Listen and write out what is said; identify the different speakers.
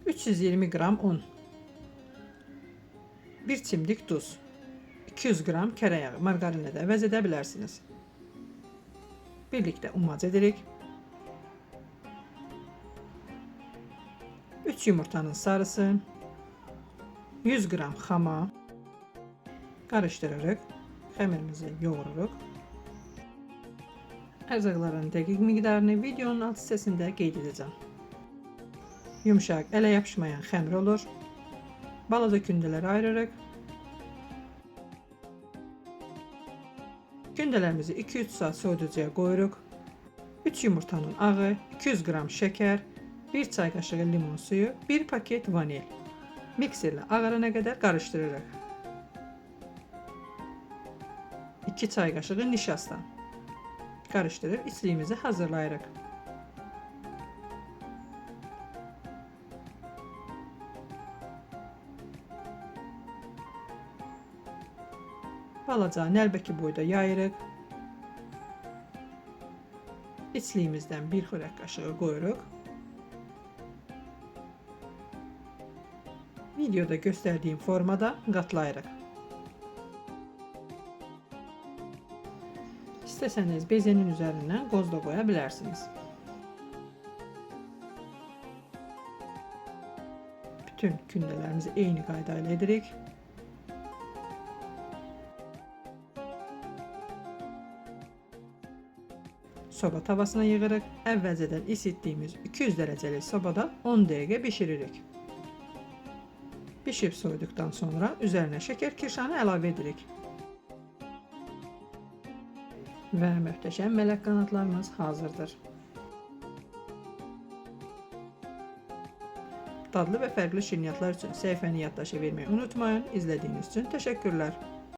Speaker 1: 320 qram un, 1 çimdik duz, 200 qram kərə yağı, margarinlə də əvəz edə bilərsiniz. Birlikdə umac edirik. 3 yumurtanın sarısı, 100 qram xama qarışdırırıq. Xəmirimizi yoğururuq. Ərzaqların dəqiq miqdarını videonun alt hissəsində qeyd edəcəm. Yumuşaq, ələ yapışmayan xəmir olur. Balaca kündələrə ayırırıq. Kündələrimizi 2-3 saat soyuducuya qoyuruq. 3 yumurtanın ağı, 200 qram şəkər, 1 çay qaşığı limon suyu, 1 paket vanil. Mikserlə ağarana qədər qarışdırırıq. 2 çay qaşığı nişasta. Qarışdırıb içliyimizi hazırlayırıq. Balaca nəlbəki boyda yayırıq. İçliyimizdən 1 xörək qaşığı qoyuruq. Videoda göstərdiyim formada qatlayırıq. İstəsəniz bezenin üzərindən qoz da qoya bilərsiniz. Bütün kündələrimizi eyni qayda ilə edirik. Soba tavasına yığırıq. Əvvəlcədən isitdiyimiz 200 dərəcəlik sobada 10 dəqiqə bişiririk. Bişib soyduqdan sonra üzərinə şəkər kirşanı əlavə edirik. Və möhtəşəm mələk qanadlarımız hazırdır. Dadlı və fərqli şirniyyatlar üçün səhifəni yaddaşa verməyi unutmayın. İzlədiyiniz üçün təşəkkürlər.